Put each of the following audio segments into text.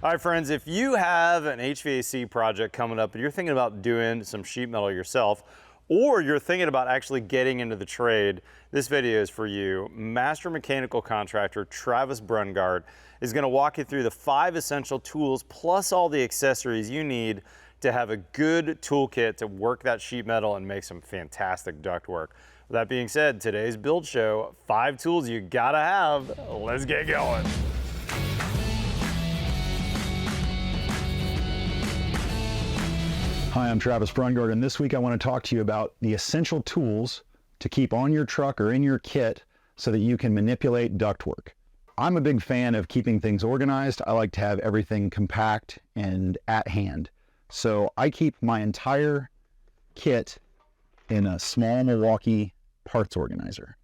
All right, friends, if you have an HVAC project coming up and you're thinking about doing some sheet metal yourself, or you're thinking about actually getting into the trade, this video is for you. Master mechanical contractor Travis Brungard is going to walk you through the 5 essential tools plus all the accessories you need to have a good toolkit to work that sheet metal and make some fantastic ductwork. With that being said, today's build show, 5 tools you gotta have. Let's get going. Hi, I'm Travis Brungard, and this week I want to talk to you about the essential tools to keep on your truck or in your kit so that you can manipulate ductwork. I'm a big fan of keeping things organized. I like to have everything compact and at hand. So I keep my entire kit in a small Milwaukee parts organizer.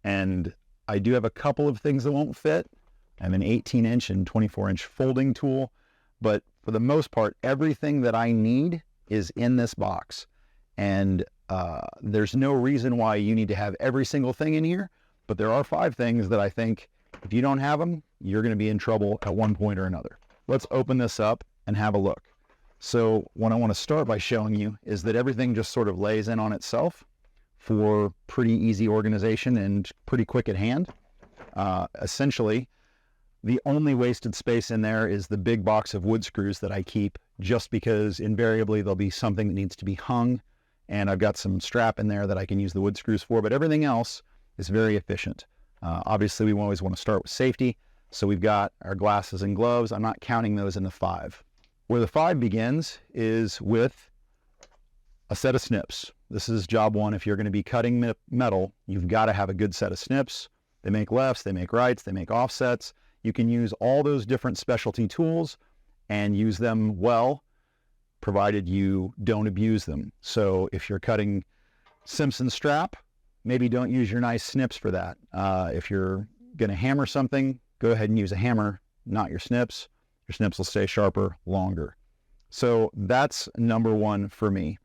And I do have a couple of things that won't fit. I have an 18-inch and 24-inch folding tool, but for the most part, everything that I need is in this box. And there's no reason why you need to have every single thing in here, but there are 5 things that I think if you don't have them, you're going to be in trouble at one point or another. Let's open this up and have a look. So what I want to start by showing you is that everything just sort of lays in on itself for pretty easy organization and pretty quick at hand. Essentially, the only wasted space in there is the big box of wood screws that I keep, just because invariably there'll be something that needs to be hung, and I've got some strap in there that I can use the wood screws for, but everything else is very efficient. Obviously, we always want to start with safety, so we've got our glasses and gloves. I'm not counting those in the 5. Where the 5 begins is with a set of snips. This is job 1. If you're going to be cutting metal, you've got to have a good set of snips. They make lefts, they make rights, they make offsets. You can use all those different specialty tools and use them well, provided you don't abuse them. So if you're cutting Simpson strap, maybe don't use your nice snips for that. If you're going to hammer something, go ahead and use a hammer, not your snips. Your snips will stay sharper longer. So that's number 1 for me.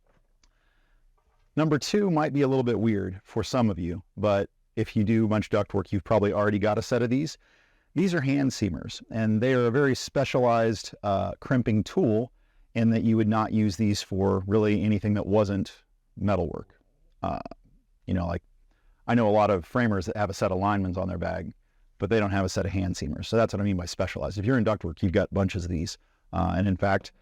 Number 2 might be a little bit weird for some of you, but if you do a bunch of ductwork, you've probably already got a set of these. These are hand seamers, and they are a very specialized crimping tool in that you would not use these for really anything that wasn't metalwork. You know, like I know a lot of framers that have a set of linemen's on their bag, but they don't have a set of hand seamers. So that's what I mean by specialized. If you're in ductwork, you've got bunches of these. And in fact,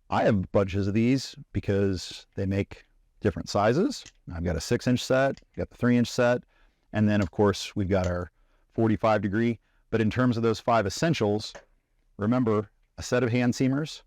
I have bunches of these because they make different sizes. I've got a 6-inch set, got the 3-inch set, and then of course we've got our 45 degree. But in terms of those 5 essentials, remember a set of hand seamers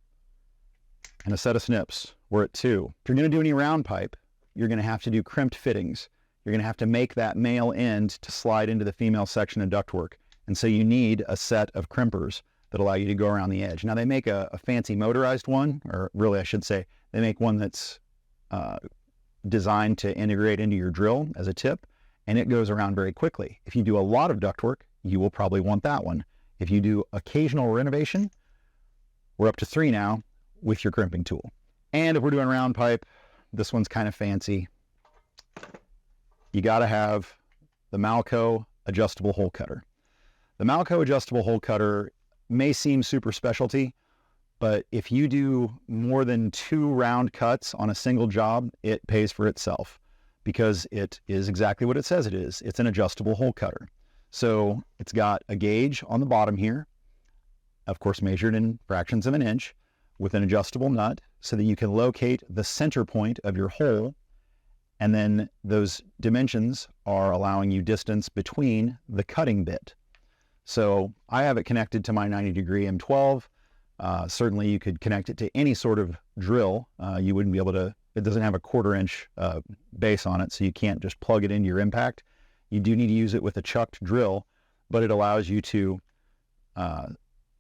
and a set of snips. We're at 2. If you're going to do any round pipe, you're going to have to do crimped fittings. You're going to have to make that male end to slide into the female section of ductwork. And so you need a set of crimpers that allow you to go around the edge. Now they make a fancy motorized one, or really I should say, they make one that's designed to integrate into your drill as a tip, and it goes around very quickly. If you do a lot of ductwork, you will probably want that one. If you do occasional renovation, we're up to 3 now with your crimping tool. And if we're doing round pipe, this one's kind of fancy. You got to have the Malco adjustable hole cutter. The Malco adjustable hole cutter may seem super specialty, but if you do more than 2 round cuts on a single job, it pays for itself because it is exactly what it says it is. It's an adjustable hole cutter. So it's got a gauge on the bottom here, of course measured in fractions of an inch, with an adjustable nut so that you can locate the center point of your hole, and then those dimensions are allowing you distance between the cutting bit. So I have it connected to my 90 degree M12. Certainly you could connect it to any sort of drill. You wouldn't be able to, it doesn't have a 1/4 inch base on it, so you can't just plug it into your impact. You do need to use it with a chucked drill, but it allows you to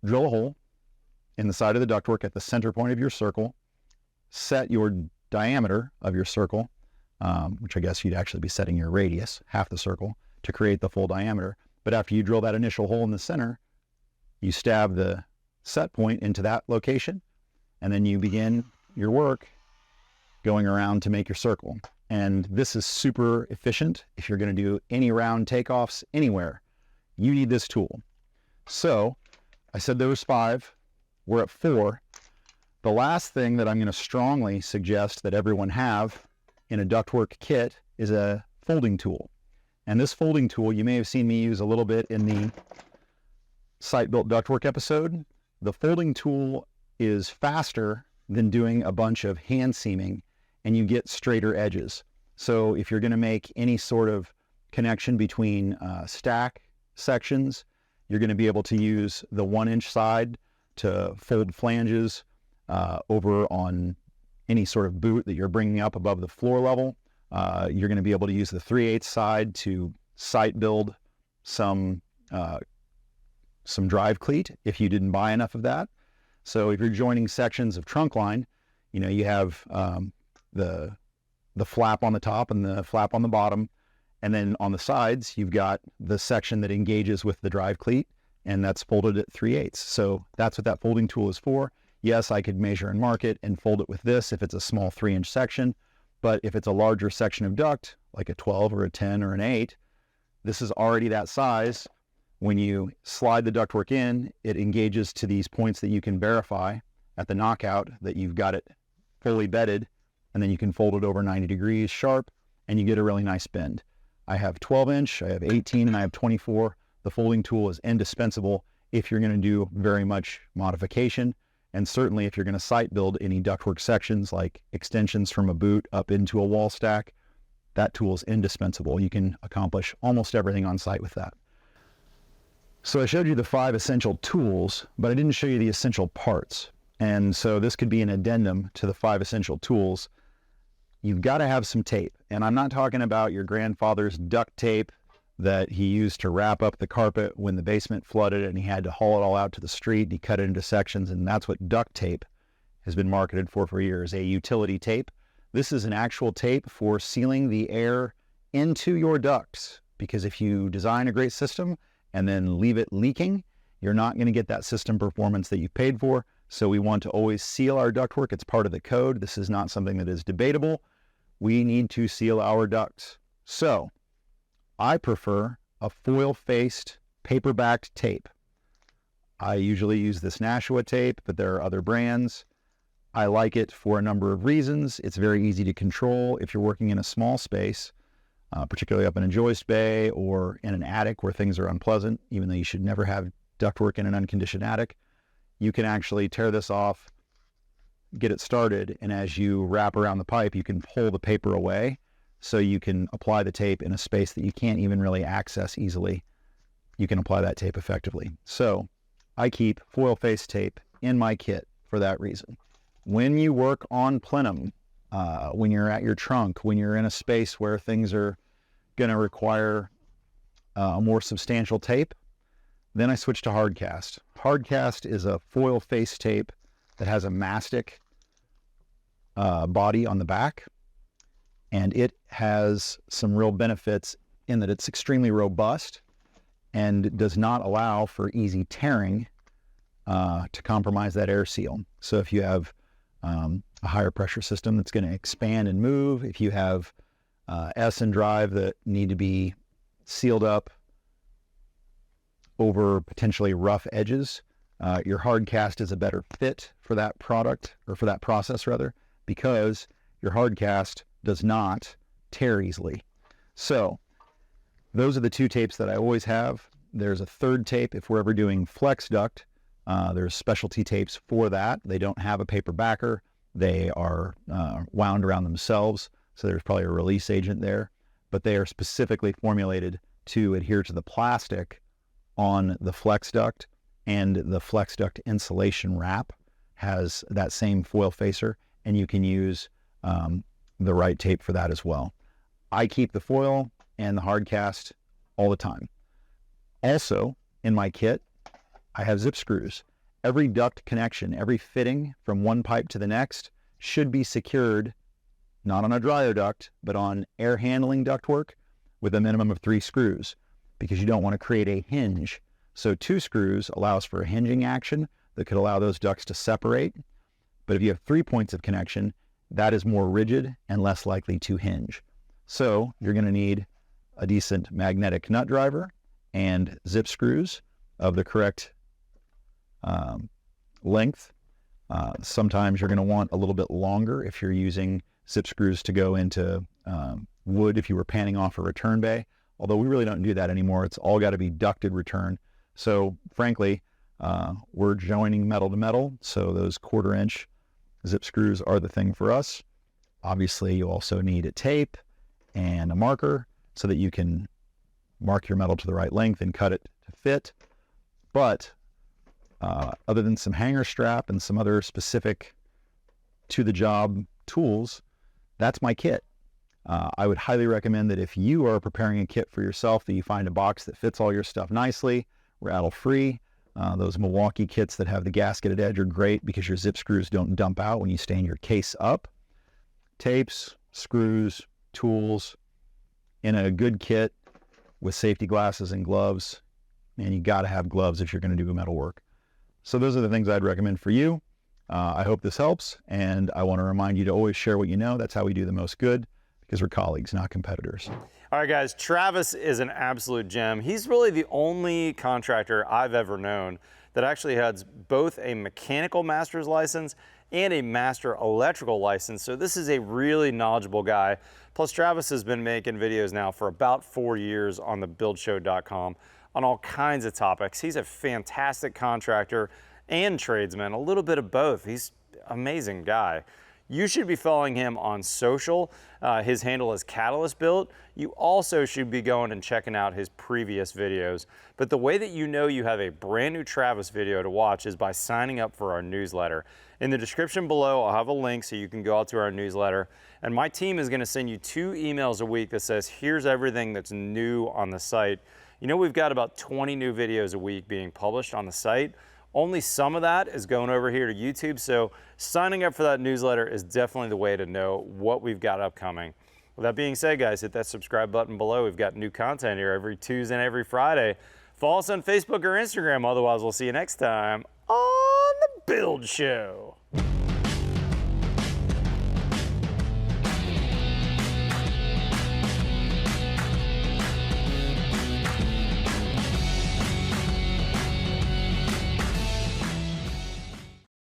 drill a hole in the side of the ductwork at the center point of your circle, set your diameter of your circle, which I guess you'd actually be setting your radius, half the circle, to create the full diameter. But after you drill that initial hole in the center, you stab the set point into that location, and then you begin your work going around to make your circle. And this is super efficient if you're going to do any round takeoffs anywhere. You need this tool. So I said there was 5. we're at 4. The last thing that I'm going to strongly suggest that everyone have in a ductwork kit is a folding tool. And this folding tool, you may have seen me use a little bit in the site-built ductwork episode. The folding tool is faster than doing a bunch of hand seaming, and you get straighter edges. So if you're going to make any sort of connection between stack sections, you're going to be able to use the 1-inch side to fold flanges over on any sort of boot that you're bringing up above the floor level. You're going to be able to use the 3/8 side to site build some drive cleat if you didn't buy enough of that. So if you're joining sections of trunk line, you know, you have the flap on the top and the flap on the bottom, and then on the sides you've got the section that engages with the drive cleat, and that's folded at 3/8. So that's what that folding tool is for. Yes, I could measure and mark it and fold it with this if it's a small 3-inch section, but if it's a larger section of duct, like a 12 or a 10 or an 8, this is already that size. When you slide the ductwork in, it engages to these points that you can verify at the knockout that you've got it fully bedded, and then you can fold it over 90 degrees sharp, and you get a really nice bend. I have 12-inch, I have 18, and I have 24. The folding tool is indispensable if you're going to do very much modification, and certainly if you're going to site build any ductwork sections like extensions from a boot up into a wall stack, that tool is indispensable. You can accomplish almost everything on site with that. So I showed you the 5 essential tools, but I didn't show you the essential parts. And so this could be an addendum to the 5 essential tools. You've got to have some tape. And I'm not talking about your grandfather's duct tape that he used to wrap up the carpet when the basement flooded and he had to haul it all out to the street and he cut it into sections. And that's what duct tape has been marketed for years, a utility tape. This is an actual tape for sealing the air into your ducts, because if you design a great system and then leave it leaking, you're not going to get that system performance that you paid for. So we want to always seal our ductwork. It's part of the code. This is not something that is debatable. We need to seal our ducts. So I prefer a foil-faced paper-backed tape. I usually use this Nashua tape, but there are other brands. I like it for a number of reasons. It's very easy to control if you're working in a small space, particularly up in a joist bay or in an attic where things are unpleasant, even though you should never have ductwork in an unconditioned attic. You can actually tear this off, get it started, and as you wrap around the pipe, you can pull the paper away so you can apply the tape in a space that you can't even really access easily. You can apply that tape effectively. So I keep foil-faced tape in my kit for that reason. When you work on plenum, when you're at your trunk, when you're in a space where things are going to require a more substantial tape, then I switch to hardcast. Hardcast is a foil-faced tape that has a mastic body on the back, and it has some real benefits in that it's extremely robust and does not allow for easy tearing to compromise that air seal. So if you have a higher pressure system that's going to expand and move, if you have S and drive that need to be sealed up over potentially rough edges, your hard cast is a better fit for that product, or for that process rather, because your hard cast does not tear easily. So those are the 2 tapes that I always have. There's a 3rd tape if we're ever doing flex duct. There's specialty tapes for that. They don't have a paper backer. They are wound around themselves, so there's probably a release agent there, but they are specifically formulated to adhere to the plastic on the flex duct, and the flex duct insulation wrap has that same foil facer, and you can use the right tape for that as well. I keep the foil and the hard cast all the time. Also, in my kit, I have zip screws. Every duct connection, every fitting from one pipe to the next should be secured, not on a dryo duct, but on air handling ductwork with a minimum of 3 screws, because you don't want to create a hinge. So 2 screws allows for a hinging action that could allow those ducts to separate. But if you have 3 points of connection, that is more rigid and less likely to hinge. So you're going to need a decent magnetic nut driver and zip screws of the correct length. Sometimes you're going to want a little bit longer if you're using zip screws to go into wood if you were panning off a return bay. Although we really don't do that anymore. It's all got to be ducted return. So frankly, we're joining metal to metal. So those 1/4 inch zip screws are the thing for us. Obviously, you also need a tape and a marker so that you can mark your metal to the right length and cut it to fit. But other than some hanger strap and some other specific to the job tools, that's my kit. I would highly recommend that if you are preparing a kit for yourself, that you find a box that fits all your stuff nicely, rattle free. Those Milwaukee kits that have the gasketed edge are great because your zip screws don't dump out when you stand your case up. Tapes, screws, tools in a good kit with safety glasses and gloves. And you got to have gloves if you're going to do metal work. So those are the things I'd recommend for you. I hope this helps, and I want to remind you to always share what you know. That's how we do the most good, because we're colleagues, not competitors. All right, guys, Travis is an absolute gem. He's really the only contractor I've ever known that actually has both a mechanical master's license and a master electrical license. So this is a really knowledgeable guy. Plus, Travis has been making videos now for about 4 years on thebuildshow.com on all kinds of topics. He's a fantastic contractor and tradesman, a little bit of both. He's an amazing guy. You should be following him on social. His handle is Catalyst Built. You also should be going and checking out his previous videos. But the way that you know you have a brand new Travis video to watch is by signing up for our newsletter. In the description below, I'll have a link so you can go out to our newsletter. And my team is going to send you 2 emails a week that says, here's everything that's new on the site. You know, we've got about 20 new videos a week being published on the site. Only some of that is going over here to YouTube, so signing up for that newsletter is definitely the way to know what we've got upcoming. With that being said, guys, hit that subscribe button below. We've got new content here every Tuesday and every Friday. Follow us on Facebook or Instagram. Otherwise, we'll see you next time on The Build Show.